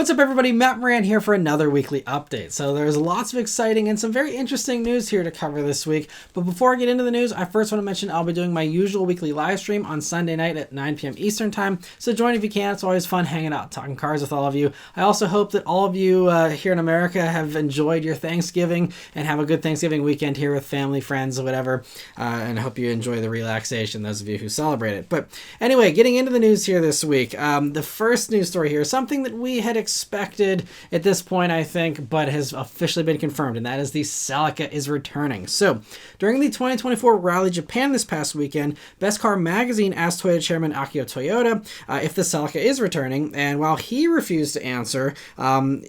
What's up, everybody? Matt Moran here for another weekly update. So there's lots of exciting and some very interesting news here to cover this week. But before I get into the news, I first want to mention I'll be doing my usual weekly live stream on Sunday night at 9 p.m. Eastern Time. So join if you can. It's always fun hanging out, talking cars with all of you. I also hope that all of you here in America have enjoyed your Thanksgiving and have a good Thanksgiving weekend here with family, friends, or whatever. And I hope you enjoy the relaxation, those of you who celebrate it. But anyway, getting into the news here this week. The first news story here is something that we had expected at this point, I think, but has officially been confirmed, and that is the Celica is returning. So, during the 2024 Rally Japan this past weekend, Best Car Magazine asked Toyota chairman Akio Toyoda if the Celica is returning, and while he refused to answer,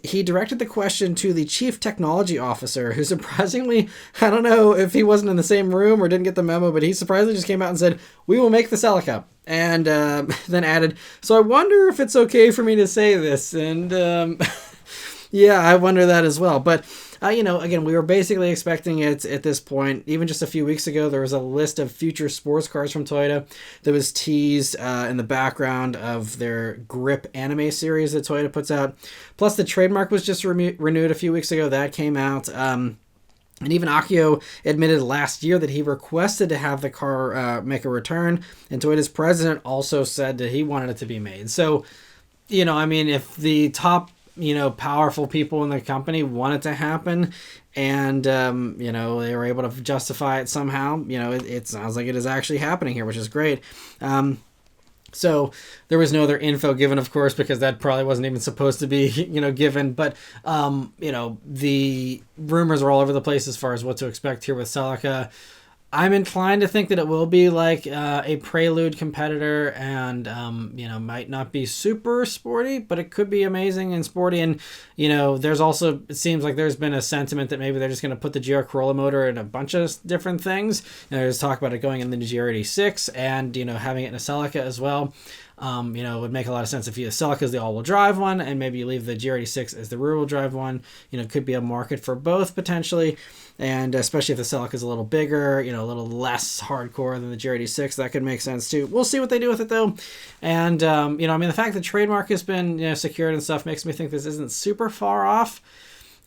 he directed the question to the chief technology officer, who surprisingly, I don't know if he wasn't in the same room or didn't get the memo, but he surprisingly just came out and said, "We will make the Celica." And then added, "So I wonder if it's okay for me to say this." And yeah, I wonder that as well. But, again, we were basically expecting it at this point. Even just a few weeks ago, there was a list of future sports cars from Toyota that was teased in the background of their Grip anime series that Toyota puts out. Plus, the trademark was just renewed a few weeks ago. That came out. And even Akio admitted last year that he requested to have the car make a return. And Toyota's president also said that he wanted it to be made. So, if the top, powerful people in the company want it to happen and, they were able to justify it somehow, it sounds like it is actually happening here, which is great. So there was no other info given, of course, because that probably wasn't even supposed to be, given. But, the rumors are all over the place as far as what to expect here with Celica. I'm inclined to think that it will be like a Prelude competitor and, might not be super sporty, but it could be amazing and sporty. And, there's also, it seems like there's been a sentiment that maybe they're just going to put the GR Corolla motor in a bunch of different things. There's talk about it going in the GR86 and, having it in a Celica as well. It would make a lot of sense if you Celica is the all-wheel drive one and maybe you leave the GR86 as the rear-wheel drive one. Could be a market for both potentially. And especially if the Celica is a little bigger, a little less hardcore than the GR86, that could make sense too. We'll see what they do with it though. And, the fact that trademark has been secured and stuff makes me think this isn't super far off.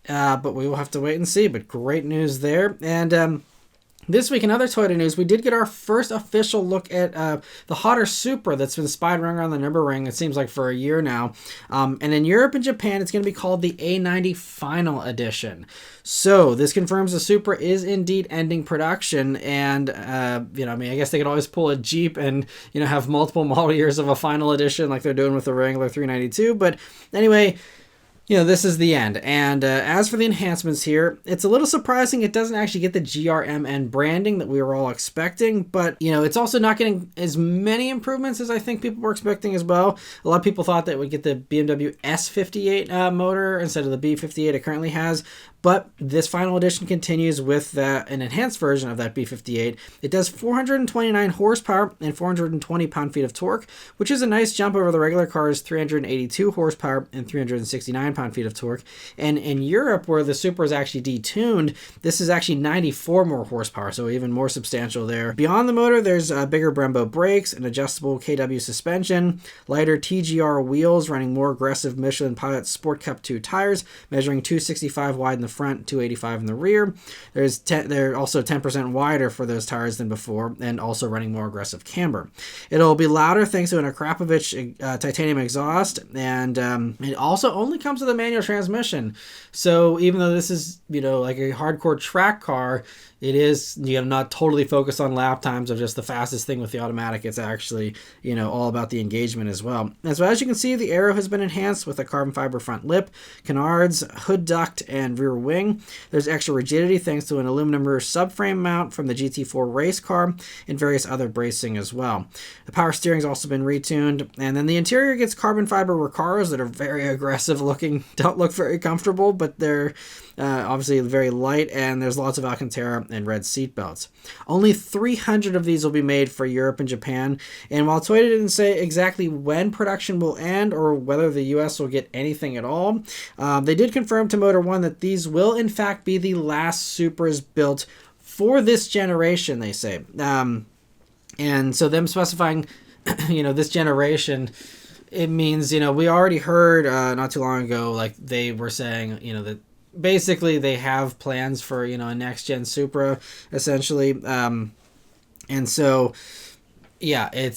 But we will have to wait and see. But great news there. And, this week, in other Toyota news, we did get our first official look at the hotter Supra that's been spied around the Nürburgring, it seems like, for a year now. And in Europe and Japan, it's going to be called the A90 Final Edition. So this confirms the Supra is indeed ending production. And, I guess they could always pull a Jeep and, have multiple model years of a Final Edition like they're doing with the Wrangler 392. But anyway, this is the end. And as for the enhancements here, it's a little surprising it doesn't actually get the GRMN branding that we were all expecting, but, it's also not getting as many improvements as I think people were expecting as well. A lot of people thought that it would get the BMW S58 motor instead of the B58 it currently has, but this final edition continues with an enhanced version of that B58. It does 429 horsepower and 420 pound-feet of torque, which is a nice jump over the regular car's 382 horsepower and 369 pound-feet of torque. And in Europe, where the Supra is actually detuned, this is actually 94 more horsepower, so even more substantial there. Beyond the motor, there's bigger Brembo brakes, an adjustable KW suspension, lighter TGR wheels running more aggressive Michelin Pilot Sport Cup 2 tires, measuring 265 wide in the front, 285 in the rear. They're also 10% wider for those tires than before, and also running more aggressive camber. It'll be louder thanks to an Akrapovic titanium exhaust, and it also only comes with a manual transmission. So even though this is, like a hardcore track car, it is, not totally focused on lap times of just the fastest thing with the automatic. It's actually, all about the engagement as well. And so as you can see, the aero has been enhanced with a carbon fiber front lip, canards, hood duct, and rear wing. There's extra rigidity thanks to an aluminum rear subframe mount from the GT4 race car and various other bracing as well. The power steering's also been retuned. And then the interior gets carbon fiber Recaros that are very aggressive looking, don't look very comfortable, but they're obviously very light, and there's lots of Alcantara and red seat belts. Only 300 of these will be made for Europe and Japan, and while Toyota didn't say exactly when production will end or whether the US will get anything at all, they did confirm to Motor One that these will in fact be the last Supras built for this generation, they say. And so them specifying, this generation it means, we already heard not too long ago, like they were saying, that basically they have plans for, a next gen Supra, essentially. And so, yeah, it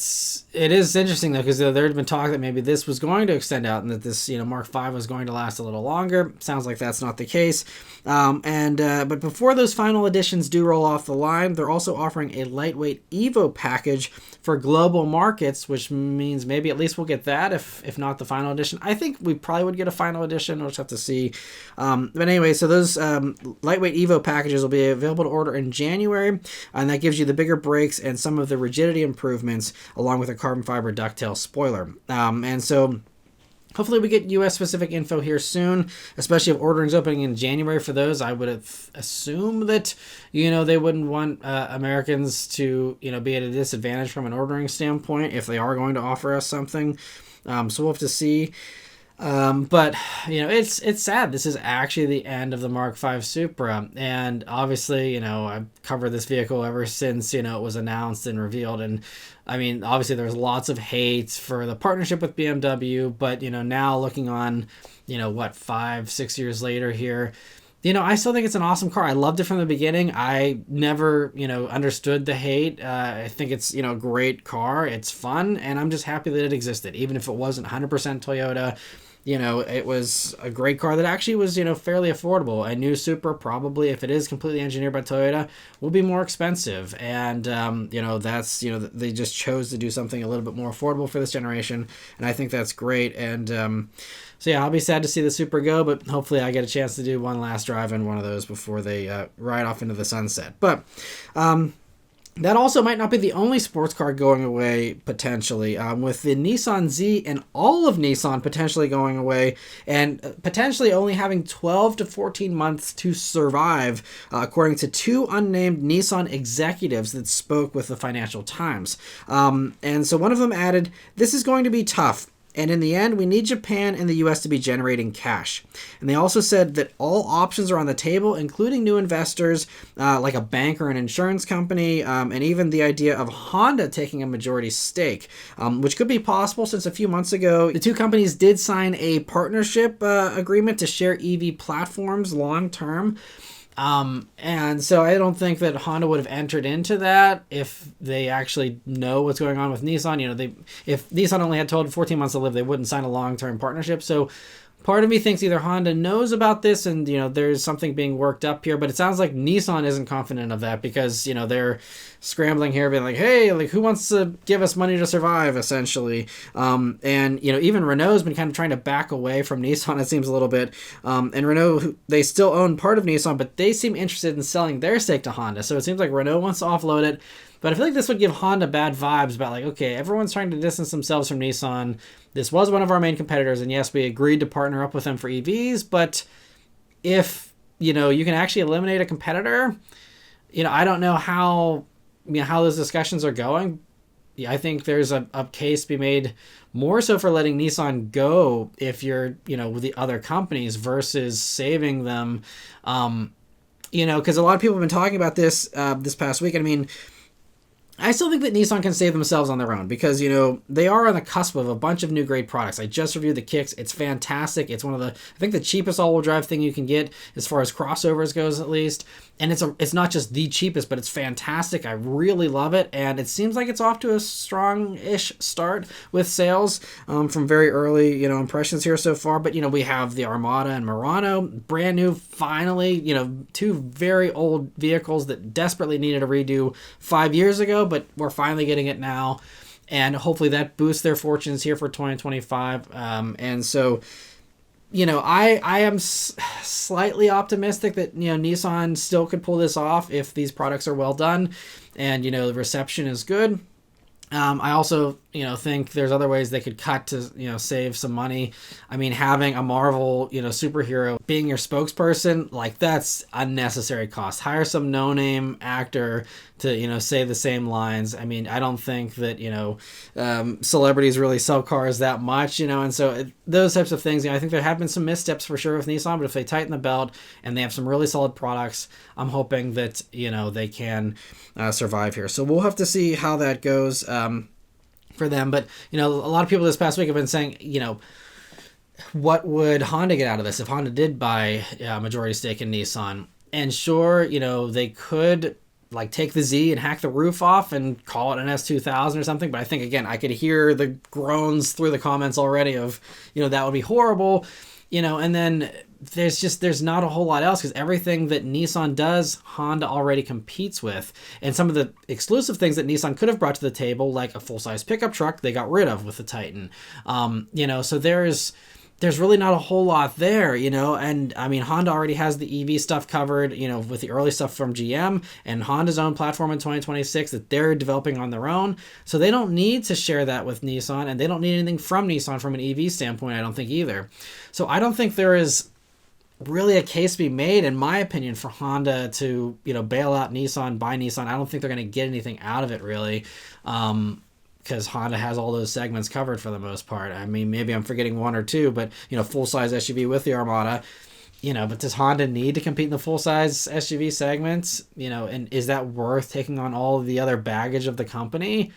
is interesting though, because there had been talk that maybe this was going to extend out and that this, Mark V was going to last a little longer. Sounds like that's not the case. But before those final editions do roll off the line, they're also offering a lightweight Evo package for global markets, which means maybe at least we'll get that, if not the final edition. I think we probably would get a final edition. We'll just have to see. But anyway, so those lightweight Evo packages will be available to order in January, and that gives you the bigger brakes and some of the rigidity improvements, along with a carbon fiber ducktail spoiler. And so hopefully we get U.S. specific info here soon, especially if ordering's opening in January for those. I would assume that, they wouldn't want Americans to, be at a disadvantage from an ordering standpoint if they are going to offer us something. So we'll have to see. But it's sad. This is actually the end of the Mark V Supra, and obviously, I've covered this vehicle ever since, it was announced and revealed. And I mean, obviously there's lots of hate for the partnership with BMW, but, now looking on, 5-6 years later here, I still think it's an awesome car. I loved it from the beginning. I never, understood the hate. I think it's, a great car. It's fun, and I'm just happy that it existed, even if it wasn't 100% Toyota. It was a great car that actually was, fairly affordable. A new Supra, probably, if it is completely engineered by Toyota, will be more expensive. And, that's, they just chose to do something a little bit more affordable for this generation. And I think that's great. And, so yeah, I'll be sad to see the Supra go, but hopefully I get a chance to do one last drive in one of those before they ride off into the sunset. But, that also might not be the only sports car going away, potentially, with the Nissan Z and all of Nissan potentially going away and potentially only having 12 to 14 months to survive, according to two unnamed Nissan executives that spoke with the Financial Times. And so one of them added, "This is going to be tough. And in the end, we need Japan and the US to be generating cash." And they also said that all options are on the table, including new investors like a bank or an insurance company, and even the idea of Honda taking a majority stake, which could be possible since a few months ago, the two companies did sign a partnership agreement to share EV platforms long term. And so I don't think that Honda would have entered into that if they actually know what's going on with Nissan. If Nissan only had 12 to 14 months to live, they wouldn't sign a long-term partnership. So part of me thinks either Honda knows about this and, there's something being worked up here, but it sounds like Nissan isn't confident of that because, they're scrambling here being like, hey, like who wants to give us money to survive, essentially. And, even Renault's been kind of trying to back away from Nissan, it seems a little bit. And Renault, they still own part of Nissan, but they seem interested in selling their stake to Honda. So it seems like Renault wants to offload it. But I feel like this would give Honda bad vibes about like, okay, everyone's trying to distance themselves from Nissan. This was one of our main competitors, and yes, we agreed to partner up with them for EVs, but if, you can actually eliminate a competitor, I don't know how those discussions are going. I think there's a case to be made more so for letting Nissan go if you're, with the other companies versus saving them, because a lot of people have been talking about this this past week. I mean, I still think that Nissan can save themselves on their own because, they are on the cusp of a bunch of new great products. I just reviewed the Kicks. It's fantastic. It's one of I think the cheapest all-wheel drive thing you can get as far as crossovers goes, at least. And it's not just the cheapest, but it's fantastic. I really love it. And it seems like it's off to a strong-ish start with sales from very early, impressions here so far. But, we have the Armada and Murano, brand new, finally, two very old vehicles that desperately needed a redo 5 years ago, but we're finally getting it now. And hopefully that boosts their fortunes here for 2025. And so, I am slightly optimistic that, Nissan still could pull this off if these products are well done and, the reception is good. I also, think there's other ways they could cut to, save some money. I mean, having a Marvel, superhero being your spokesperson, like that's unnecessary cost. Hire some no-name actor to, say the same lines. I mean, I don't think that, celebrities really sell cars that much, and so those types of things, I think there have been some missteps for sure with Nissan, but if they tighten the belt and they have some really solid products, I'm hoping that, they can survive here. So we'll have to see how that goes. for them. But, a lot of people this past week have been saying, what would Honda get out of this if Honda did buy a majority stake in Nissan? And sure, they could like take the Z and hack the roof off and call it an S2000 or something. But I think, again, I could hear the groans through the comments already of, that would be horrible, and then there's not a whole lot else, because everything that Nissan does, Honda already competes with. And some of the exclusive things that Nissan could have brought to the table, like a full-size pickup truck, they got rid of with the Titan. So there's really not a whole lot there, and I mean, Honda already has the EV stuff covered, with the early stuff from GM and Honda's own platform in 2026 that they're developing on their own. So they don't need to share that with Nissan, and they don't need anything from Nissan from an EV standpoint, I don't think either. So I don't think there is really a case to be made, in my opinion, for Honda to, bail out Nissan, buy Nissan. I don't think they're going to get anything out of it, really. Because Honda has all those segments covered for the most part. I mean, maybe I'm forgetting one or two, but, full-size SUV with the Armada, but does Honda need to compete in the full-size SUV segments? And is that worth taking on all of the other baggage of the company?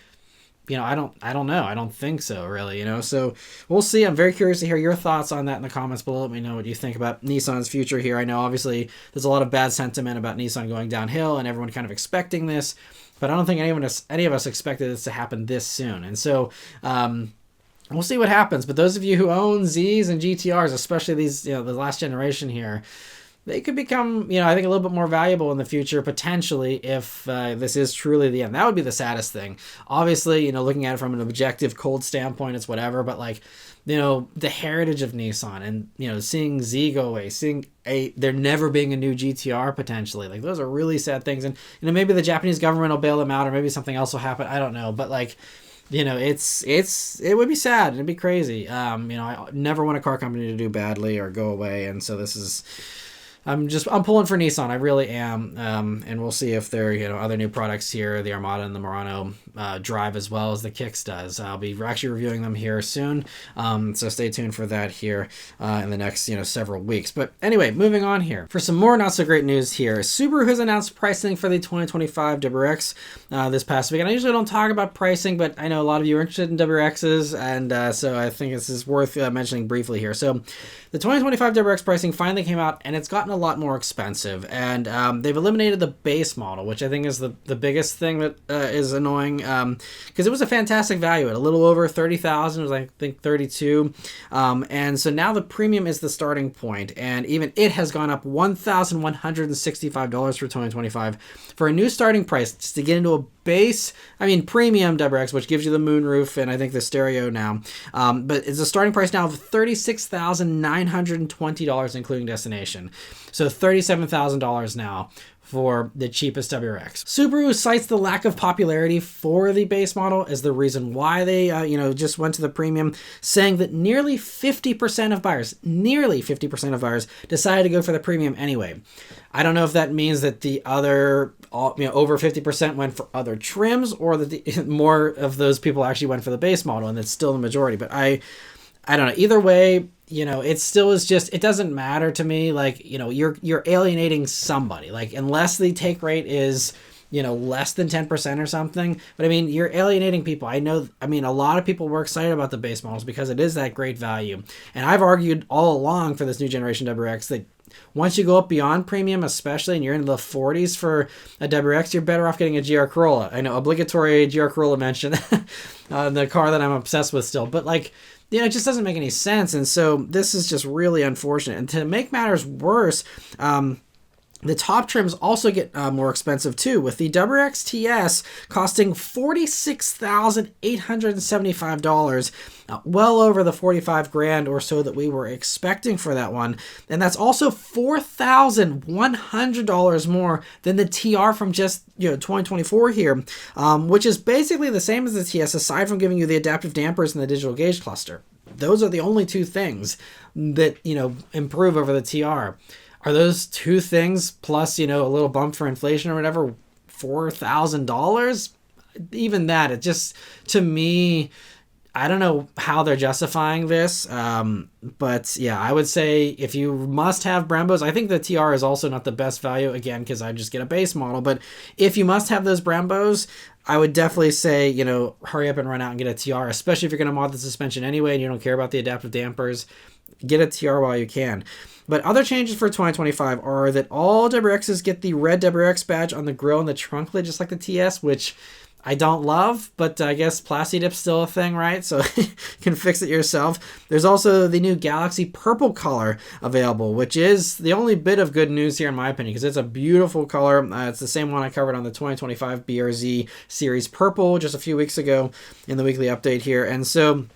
I don't know. I don't think so, really, So we'll see. I'm very curious to hear your thoughts on that in the comments below. Let me know what you think about Nissan's future here. I know, obviously, there's a lot of bad sentiment about Nissan going downhill and everyone kind of expecting this, but I don't think any of us expected this to happen this soon. And so we'll see what happens. But those of you who own Zs and GTRs, especially these, the last generation here, they could become, I think a little bit more valuable in the future, potentially, if this is truly the end. That would be the saddest thing. Obviously, looking at it from an objective, cold standpoint, it's whatever, but like, the heritage of Nissan and, seeing Z go away, seeing there never being a new GTR potentially, like those are really sad things. And, maybe the Japanese government will bail them out, or maybe something else will happen. I don't know. But like, it would be sad. It'd be crazy. I never want a car company to do badly or go away. And so I'm pulling for Nissan. I really am. And we'll see if there are, other new products here. The Armada and the Murano drive as well as the Kicks does. I'll be actually reviewing them here soon. So stay tuned for that here in the next, several weeks. But anyway, moving on here. For some more not so great news here, Subaru has announced pricing for the 2025 WRX this past week. And I usually don't talk about pricing, but I know a lot of you are interested in WRXs. And so I think this is worth mentioning briefly here. So the 2025 WRX pricing finally came out, and it's gotten a lot more expensive, and they've eliminated the base model, which I think is the biggest thing that is annoying, because it was a fantastic value at a little over 30,000. It was, I think, 32, and so now the premium is the starting point, and even it has gone up $1,165 for 2025 for a new starting price just to get into a premium WRX, which gives you the moonroof and I think the stereo now. But it's a starting price now of $36,920, including destination. So $37,000 now for the cheapest WRX. Subaru cites the lack of popularity for the base model as the reason why they, just went to the premium, saying that nearly 50% of buyers decided to go for the premium anyway. I don't know if that means that the other, over 50% went for other trims, or that more of those people actually went for the base model, and it's still the majority. But I don't know. Either way, it still is just, it doesn't matter to me. Like, you're alienating somebody. Like, unless the take rate is, less than 10% or something. But I mean, you're alienating people. A lot of people were excited about the base models because it is that great value. And I've argued all along for this new generation WRX that once you go up beyond premium, especially, and you're into the 40s for a WRX, you're better off getting a GR Corolla. I know, obligatory GR Corolla mention, the car that I'm obsessed with still. But like, it just doesn't make any sense. And so this is just really unfortunate. And to make matters worse, the top trims also get more expensive too, with the WRX TS costing $46,875, well over the $45,000 or so that we were expecting for that one. And that's also $4,100 more than the TR from just 2024 here, which is basically the same as the TS, aside from giving you the adaptive dampers and the digital gauge cluster. Those are the only two things that improve over the TR. Are those two things plus, a little bump for inflation or whatever, $4,000? Even that, it just, to me, I don't know how they're justifying this, but yeah, I would say if you must have Brembos, I think the TR is also not the best value, again, because I just get a base model, but if you must have those Brembos, I would definitely say, you know, hurry up and run out and get a TR, especially if you're going to mod the suspension anyway and you don't care about the adaptive dampers. Get a TR while you can. But other changes for 2025 are that all WRXs get the red WRX badge on the grille and the trunk lid, just like the TS, which I don't love, but I guess Plastidip's still a thing, right? So you can fix it yourself. There's also the new Galaxy purple color available, which is the only bit of good news here in my opinion, because it's a beautiful color. It's the same one I covered on the 2025 BRZ Series Purple just a few weeks ago in the weekly update here. And so,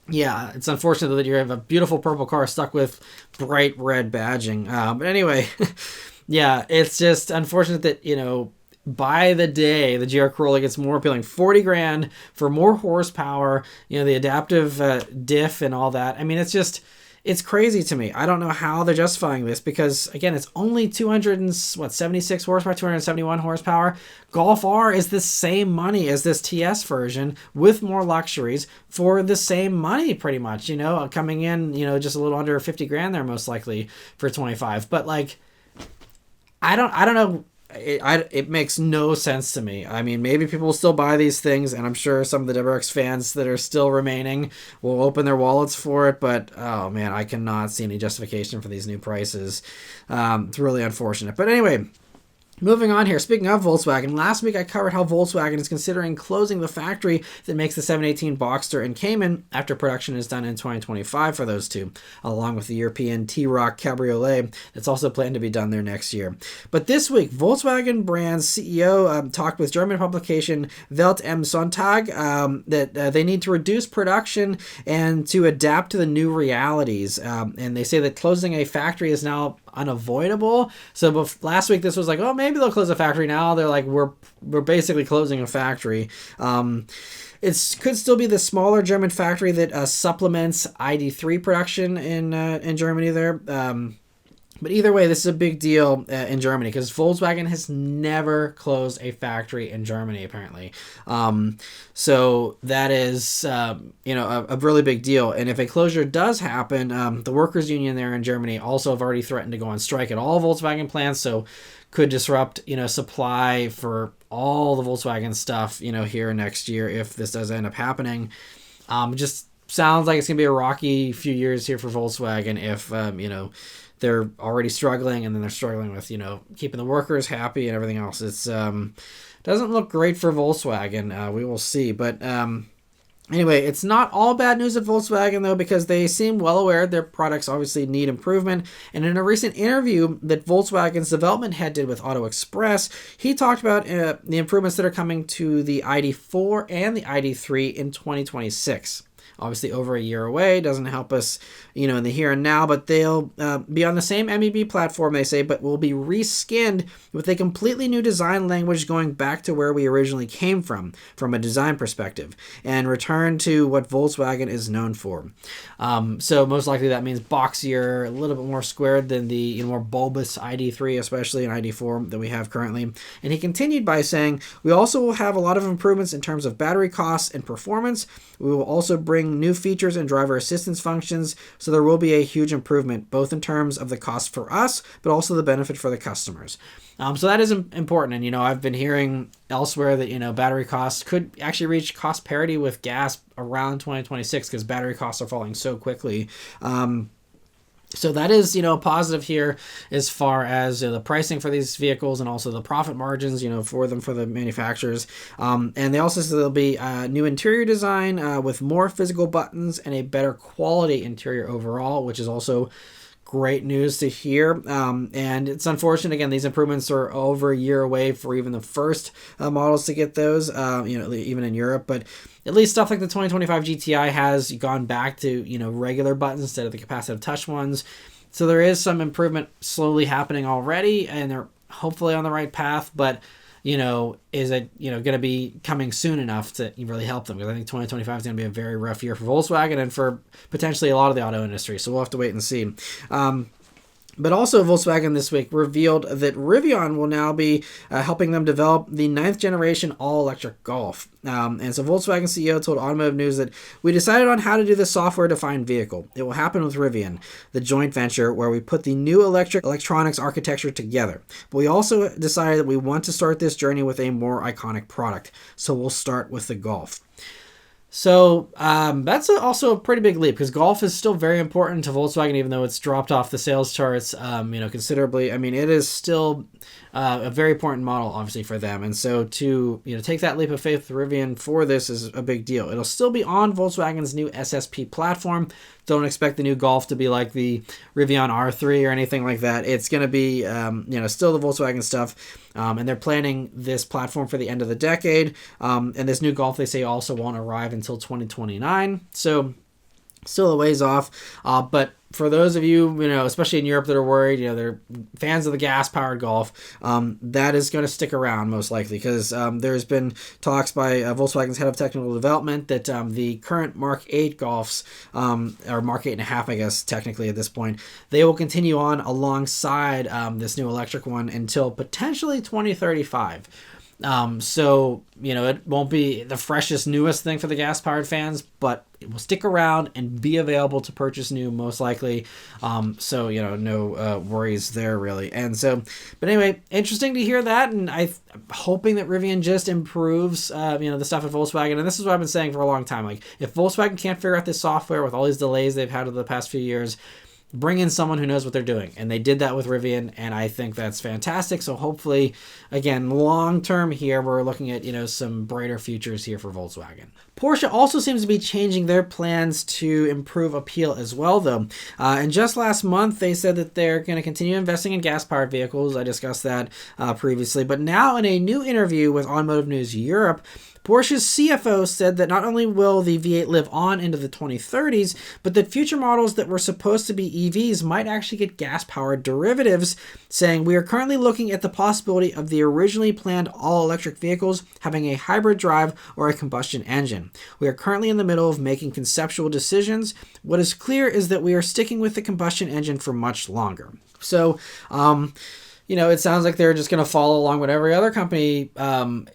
yeah, it's unfortunate that you have a beautiful purple car stuck with bright red badging. But anyway, yeah, it's just unfortunate that, you know, by the day, the GR Corolla gets more appealing. 40 grand for more horsepower, you know, the adaptive diff and all that. I mean, it's crazy to me. I don't know how they're justifying this because, again, it's only 76 horsepower, 271 horsepower. Golf R is the same money as this TS version with more luxuries for the same money, pretty much, you know, coming in, you know, just a little under 50 grand there most likely for 25. But, like, I don't know. It makes no sense to me. I mean, maybe people will still buy these things, and I'm sure some of the WRX fans that are still remaining will open their wallets for it, but oh man, I cannot see any justification for these new prices. It's really unfortunate. But anyway, moving on here, speaking of Volkswagen, last week I covered how Volkswagen is considering closing the factory that makes the 718 Boxster and Cayman after production is done in 2025 for those two, along with the European T-Roc Cabriolet that's also planned to be done there next year. But this week, Volkswagen brand's CEO talked with German publication Welt am Sonntag that they need to reduce production and to adapt to the new realities. And they say that closing a factory is now unavoidable. So last week this was like, oh, maybe they'll close a factory. Now they're like, we're basically closing a factory. It could still be the smaller German factory that supplements ID.3 production in Germany there. But either way, this is a big deal in Germany because Volkswagen has never closed a factory in Germany, apparently. So that is, you know, a really big deal. And if a closure does happen, the workers' union there in Germany also have already threatened to go on strike at all Volkswagen plants. So could disrupt, you know, supply for all the Volkswagen stuff, you know, here next year if this does end up happening. Just sounds like it's going to be a rocky few years here for Volkswagen if, you know, they're already struggling and then they're struggling with, you know, keeping the workers happy and everything else. It's doesn't look great for Volkswagen. We will see. But anyway, it's not all bad news at Volkswagen, though, because they seem well aware their products obviously need improvement. And in a recent interview that Volkswagen's development head did with Auto Express, he talked about the improvements that are coming to the ID.4 and the ID.3 in 2026. Obviously over a year away, doesn't help us, you know, in the here and now, but they'll be on the same MEB platform, they say, but will be reskinned with a completely new design language going back to where we originally came from a design perspective, and return to what Volkswagen is known for. So most likely that means boxier, a little bit more squared than the, you know, more bulbous ID.3, especially, and ID.4 that we have currently. And he continued by saying, we also will have a lot of improvements in terms of battery costs and performance. We will also bring new features and driver assistance functions, so there will be a huge improvement, both in terms of the cost for us, but also the benefit for the customers. So that is important, and, you know, I've been hearing elsewhere that, you know, battery costs could actually reach cost parity with gas around 2026 because battery costs are falling so quickly. So that is, you know, a positive here as far as the pricing for these vehicles and also the profit margins, you know, for them, for the manufacturers. And they also said there'll be a new interior design with more physical buttons and a better quality interior overall, which is also great news to hear. And it's unfortunate, again, these improvements are over a year away for even the first models to get those, you know, even in Europe. But at least stuff like the 2025 GTI has gone back to, you know, regular buttons instead of the capacitive touch ones. So there is some improvement slowly happening already, and they're hopefully on the right path. But, you know, is it, you know, going to be coming soon enough to really help them? Because I think 2025 is going to be a very rough year for Volkswagen and for potentially a lot of the auto industry. So we'll have to wait and see. But also, Volkswagen this week revealed that Rivian will now be helping them develop the 9th generation all-electric Golf. And so Volkswagen CEO told Automotive News that we decided on how to do the software-defined vehicle. It will happen with Rivian, the joint venture where we put the new electronics architecture together. But we also decided that we want to start this journey with a more iconic product. So we'll start with the Golf. So that's also a pretty big leap, because Golf is still very important to Volkswagen, even though it's dropped off the sales charts, considerably. I mean, it is still a very important model, obviously, for them. And so to take that leap of faith with Rivian for this is a big deal. It'll still be on Volkswagen's new SSP platform. Don't expect the new Golf to be like the Rivian R3 or anything like that. It's going to be, still the Volkswagen stuff. And they're planning this platform for the end of the decade. And this new Golf, they say, also won't arrive until 2029. So still a ways off. But for those of you, especially in Europe that are worried, they're fans of the gas-powered Golf, that is going to stick around most likely, because there's been talks by Volkswagen's head of technical development that the current Mark 8 Golfs, or Mark 8.5, I guess, technically at this point, they will continue on alongside this new electric one until potentially 2035. So, it won't be the freshest, newest thing for the gas-powered fans, but it will stick around and be available to purchase new, most likely. So, no worries there, really. And so, but anyway, interesting to hear that, and I'm hoping that Rivian just improves, the stuff at Volkswagen. And this is what I've been saying for a long time. Like, if Volkswagen can't figure out this software with all these delays they've had over the past few years, bring in someone who knows what they're doing. And they did that with Rivian, and I think that's fantastic. So hopefully, again, long term here, we're looking at, some brighter futures here for Volkswagen. Porsche also seems to be changing their plans to improve appeal as well, though. And just last month, they said that they're going to continue investing in gas-powered vehicles. I discussed that previously. But now in a new interview with Automotive News Europe, Porsche's CFO said that not only will the V8 live on into the 2030s, but that future models that were supposed to be EVs might actually get gas-powered derivatives, saying, "We are currently looking at the possibility of the originally planned all-electric vehicles having a hybrid drive or a combustion engine. We are currently in the middle of making conceptual decisions. What is clear is that we are sticking with the combustion engine for much longer." So, it sounds like they're just going to follow along what every other company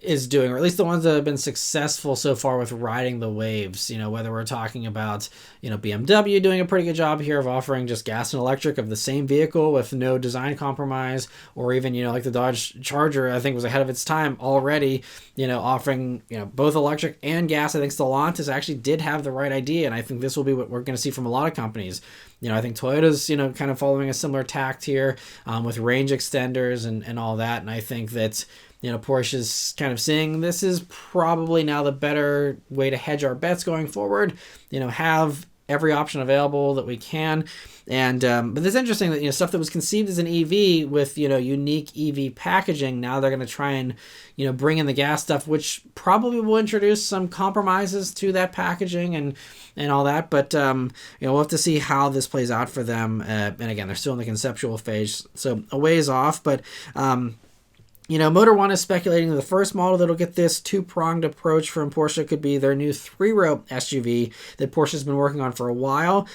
is doing, or at least the ones that have been successful so far with riding the waves. Whether we're talking about, BMW doing a pretty good job here of offering just gas and electric of the same vehicle with no design compromise, or even, like the Dodge Charger, I think was ahead of its time already, offering, both electric and gas. I think Stellantis actually did have the right idea, and I think this will be what we're going to see from a lot of companies. I think Toyota's, kind of following a similar tact here with range extenders and all that. And I think that, Porsche's kind of seeing this is probably now the better way to hedge our bets going forward, have every option available that we can. And but it's interesting that stuff that was conceived as an EV with unique EV packaging, now they're going to try and bring in the gas stuff, which probably will introduce some compromises to that packaging and all that. But we'll have to see how this plays out for them. And again, they're still in the conceptual phase, so a ways off. But Motor One is speculating that the first model that'll get this two-pronged approach from Porsche could be their new three-row SUV that Porsche's been working on for a while.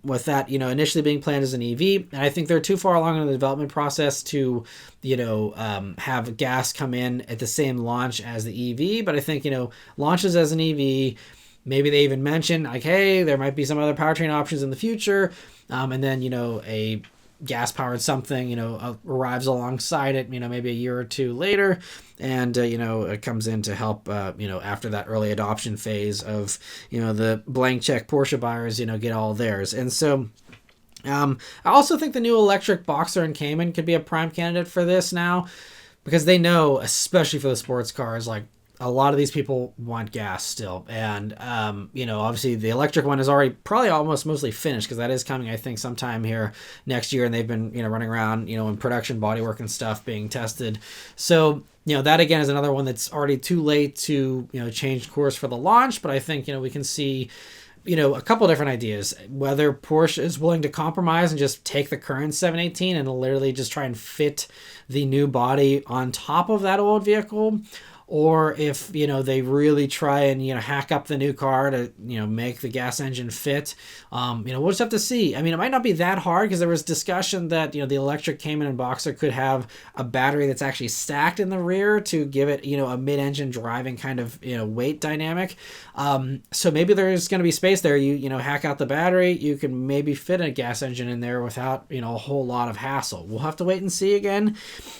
With that, initially being planned as an EV. And I think they're too far along in the development process to, have gas come in at the same launch as the EV. But I think, launches as an EV, maybe they even mention, like, hey, there might be some other powertrain options in the future. And then, a gas-powered something, arrives alongside it, maybe a year or two later, and, it comes in to help, after that early adoption phase of, the blank check Porsche buyers, get all theirs. And so I also think the new electric Boxer and Cayman could be a prime candidate for this now, because they know, especially for the sports cars, like, a lot of these people want gas still. And, obviously the electric one is already probably almost mostly finished, because that is coming, I think, sometime here next year. And they've been, running around, in production bodywork and stuff being tested. So, that again is another one that's already too late to, change course for the launch. But I think, we can see, a couple different ideas, whether Porsche is willing to compromise and just take the current 718 and literally just try and fit the new body on top of that old vehicle, or if, they really try and, hack up the new car to, make the gas engine fit. We'll just have to see. I mean, it might not be that hard because there was discussion that, the electric Cayman and Boxer could have a battery that's actually stacked in the rear to give it, a mid-engine driving kind of, weight dynamic. So maybe there's going to be space there. You hack out the battery, you can maybe fit a gas engine in there without, a whole lot of hassle. We'll have to wait and see again.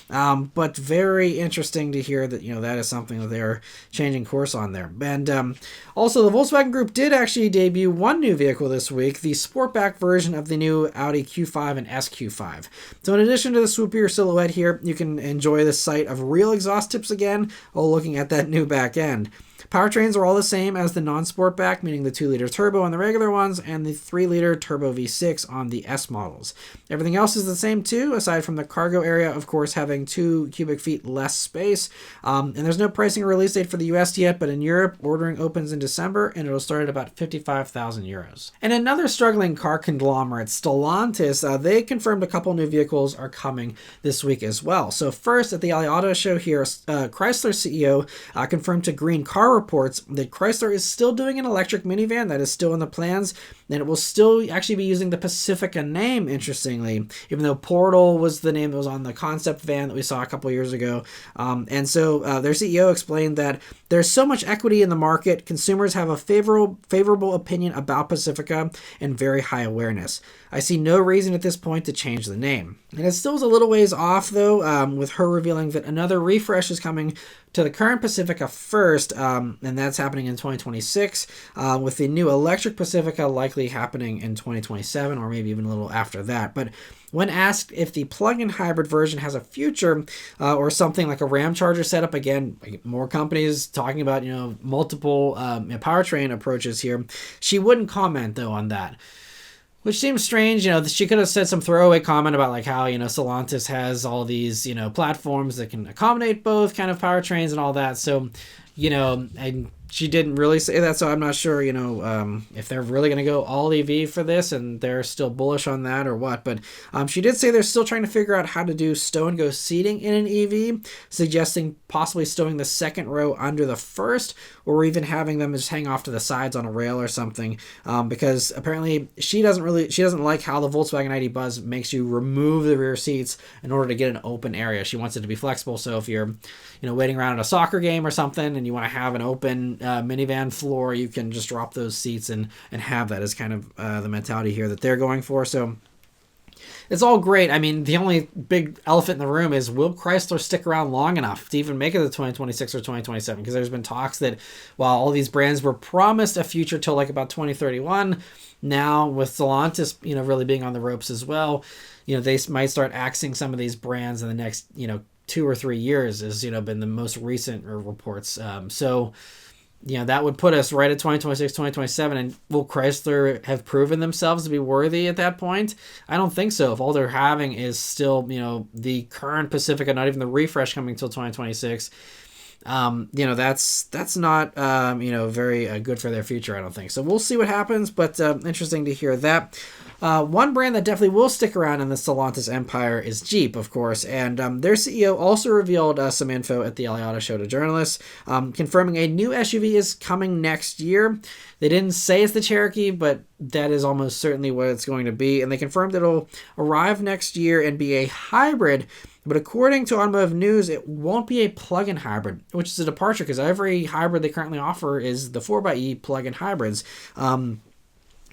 But very interesting to hear that, that is something that they're changing course on there. And also, the Volkswagen Group did actually debut one new vehicle this week, the Sportback version of the new Audi Q5 and SQ5. So in addition to the swoopier silhouette here, you can enjoy the sight of real exhaust tips again while looking at that new back end. Powertrains are all the same as the non-Sportback, meaning the 2-liter turbo on the regular ones and the 3-liter turbo V6 on the S models. Everything else is the same too, aside from the cargo area, of course, having 2 cubic feet less space. And there's no pricing or release date for the US yet, but in Europe, ordering opens in December and it'll start at about 55,000 euros. And another struggling car conglomerate, Stellantis, they confirmed a couple new vehicles are coming this week as well. So first, at the LA Auto Show here, Chrysler CEO confirmed to Green Car Reports that Chrysler is still doing an electric minivan. That is still in the plans, and it will still actually be using the Pacifica name, interestingly, even though Portal was the name that was on the concept van that we saw a couple years ago. And so their CEO explained that there's so much equity in the market, consumers have a favorable opinion about Pacifica and very high awareness. I see no reason at this point to change the name. And it still is a little ways off, though, with her revealing that another refresh is coming to the current Pacifica first, and that's happening in 2026, with the new electric Pacifica likely happening in 2027 or maybe even a little after that. But when asked if the plug-in hybrid version has a future or something like a Ram charger setup, again, more companies talking about, multiple powertrain approaches here, she wouldn't comment, though, on that. Which seems strange, she could have said some throwaway comment about like how, Stellantis has all these, platforms that can accommodate both kind of powertrains and all that. So, and she didn't really say that, so I'm not sure, if they're really going to go all EV for this and they're still bullish on that or what. But she did say they're still trying to figure out how to do stow-and-go seating in an EV, suggesting possibly stowing the second row under the first, or even having them just hang off to the sides on a rail or something, because apparently she doesn't like how the Volkswagen ID Buzz makes you remove the rear seats in order to get an open area. She wants it to be flexible, so if you're, waiting around at a soccer game or something and you want to have an open minivan floor, you can just drop those seats and have that as kind of the mentality here that they're going for. So it's all great. I mean, the only big elephant in the room is, will Chrysler stick around long enough to even make it to 2026 or 2027? Because there's been talks that while all these brands were promised a future till like about 2031, now with Stellantis, really being on the ropes as well, they might start axing some of these brands in the next, 2 or 3 years, has, been the most recent reports. So that would put us right at 2026, 2027. And will Chrysler have proven themselves to be worthy at that point? I don't think so. If all they're having is still, the current Pacifica, not even the refresh coming until 2026, that's not, very good for their future, I don't think. So we'll see what happens, but interesting to hear that. One brand that definitely will stick around in the Stellantis empire is Jeep, of course, and their CEO also revealed some info at the LA Auto Show to journalists, confirming a new SUV is coming next year. They didn't say it's the Cherokee, but that is almost certainly what it's going to be, and they confirmed it'll arrive next year and be a hybrid, but according to Automotive News, it won't be a plug-in hybrid, which is a departure because every hybrid they currently offer is the 4xe plug-in hybrids.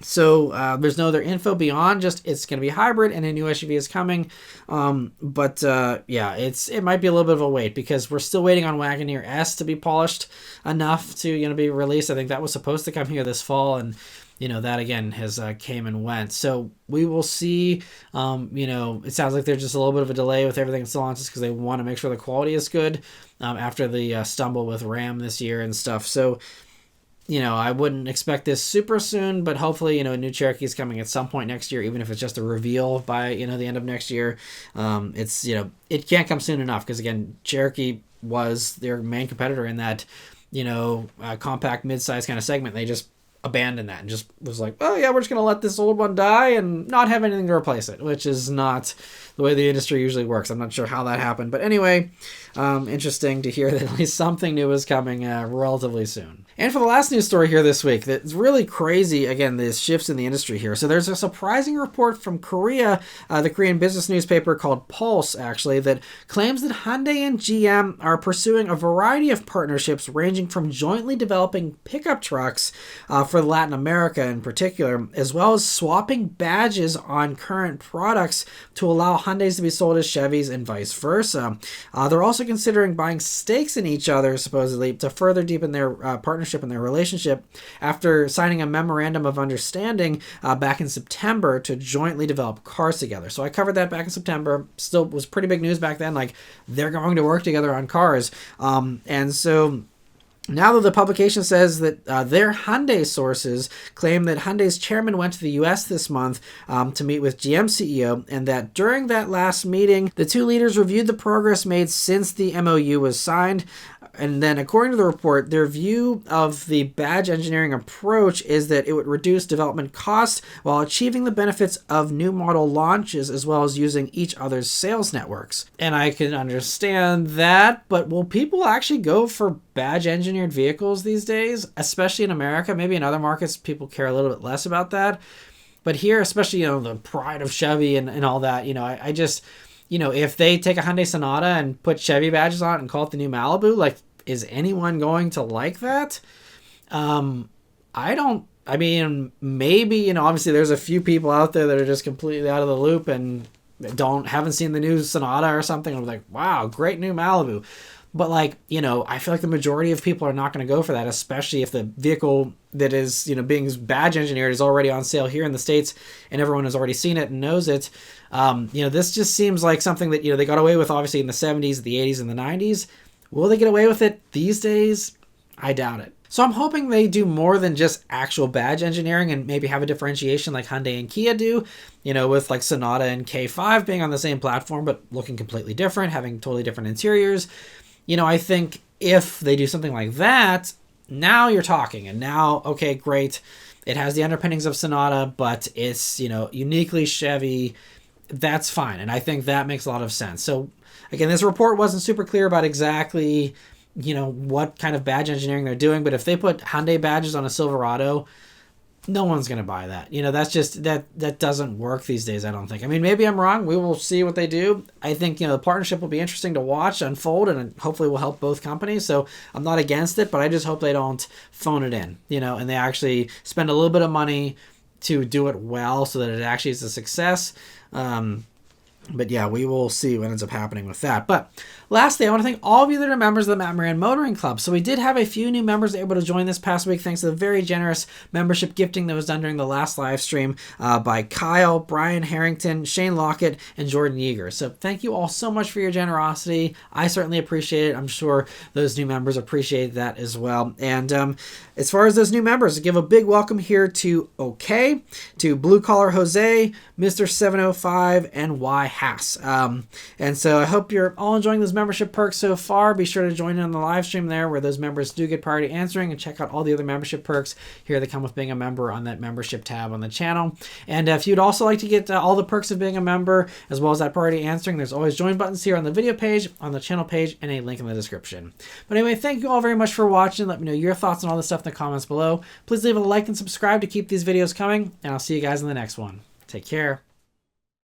So there's no other info beyond just it's going to be hybrid and a new SUV is coming. But it might be a little bit of a wait because we're still waiting on Wagoneer S to be polished enough to be released. I think that was supposed to come here this fall, and that again has came and went. So we will see. It sounds like there's just a little bit of a delay with everything in Stellantis because they want to make sure the quality is good after the stumble with Ram this year and stuff. So I wouldn't expect this super soon, but hopefully, a new Cherokee is coming at some point next year, even if it's just a reveal by, the end of next year. It's, it can't come soon enough because, again, Cherokee was their main competitor in that, compact mid-size kind of segment. They just abandoned that and just was like, oh yeah, we're just going to let this old one die and not have anything to replace it, which is not the way the industry usually works. I'm not sure how that happened, but anyway, interesting to hear that at least something new is coming relatively soon. And for the last news story here this week, that's really crazy, again, the shifts in the industry here. So there's a surprising report from Korea, the Korean business newspaper called Pulse, actually, that claims that Hyundai and GM are pursuing a variety of partnerships ranging from jointly developing pickup trucks for Latin America in particular, as well as swapping badges on current products to allow Hyundais to be sold as Chevys and vice versa. They're also considering buying stakes in each other, supposedly, to further deepen their partnership and their relationship after signing a memorandum of understanding back in September to jointly develop cars together. So I covered that back in September. Still was pretty big news back then, like they're going to work together on cars. And so now that the publication says that their Hyundai sources claim that Hyundai's chairman went to the U.S. this month to meet with GM CEO, and that during that last meeting, the two leaders reviewed the progress made since the MOU was signed. And then, according to the report, their view of the badge engineering approach is that it would reduce development costs while achieving the benefits of new model launches, as well as using each other's sales networks. And I can understand that, but will people actually go for badge engineered vehicles these days, especially in America? Maybe in other markets, people care a little bit less about that. But here, especially, the pride of Chevy and all that, I just, if they take a Hyundai Sonata and put Chevy badges on it and call it the new Malibu, like, is anyone going to like that? Maybe, obviously there's a few people out there that are just completely out of the loop and haven't seen the new Sonata or something. I'm like, wow, great new Malibu. But I feel like the majority of people are not going to go for that, especially if the vehicle that is, being badge engineered is already on sale here in the States and everyone has already seen it and knows it. This just seems like something that, they got away with obviously in the 70s, the 80s, and the 90s. Will they get away with it these days? I doubt it. So I'm hoping they do more than just actual badge engineering and maybe have a differentiation like Hyundai and Kia do, with like Sonata and K5 being on the same platform but looking completely different, having totally different interiors. I think if they do something like that, now you're talking. And now, okay, great. It has the underpinnings of Sonata, but it's, uniquely Chevy. That's fine. And I think that makes a lot of sense. So again, this report wasn't super clear about exactly, what kind of badge engineering they're doing. But if they put Hyundai badges on a Silverado, no one's going to buy that. That's just, that doesn't work these days, I don't think. I mean, maybe I'm wrong. We will see what they do. I think, the partnership will be interesting to watch unfold and hopefully will help both companies. So I'm not against it, but I just hope they don't phone it in, and they actually spend a little bit of money to do it well so that it actually is a success. But yeah, we will see what ends up happening with that. But lastly, I want to thank all of you that are members of the Maran Motoring Club. So we did have a few new members able to join this past week thanks to the very generous membership gifting that was done during the last live stream by Kyle, Brian Harrington, Shane Lockett, and Jordan Yeager. So thank you all so much for your generosity. I certainly appreciate it. I'm sure those new members appreciate that as well. And as far as those new members, I give a big welcome here to OK, to Blue Collar Jose, Mr. 705, and Y Hass. And so I hope you're all enjoying those membership perks so far. Be sure to join in on the live stream there where those members do get priority answering, and check out all the other membership perks here that come with being a member on that membership tab on the channel. And if you'd also like to get all the perks of being a member as well as that priority answering, there's always join buttons here on the video page, on the channel page, and a link in the description. But anyway, thank you all very much for watching. Let me know your thoughts on all this stuff in the comments below. Please leave a like and subscribe to keep these videos coming, and I'll see you guys in the next one. Take care.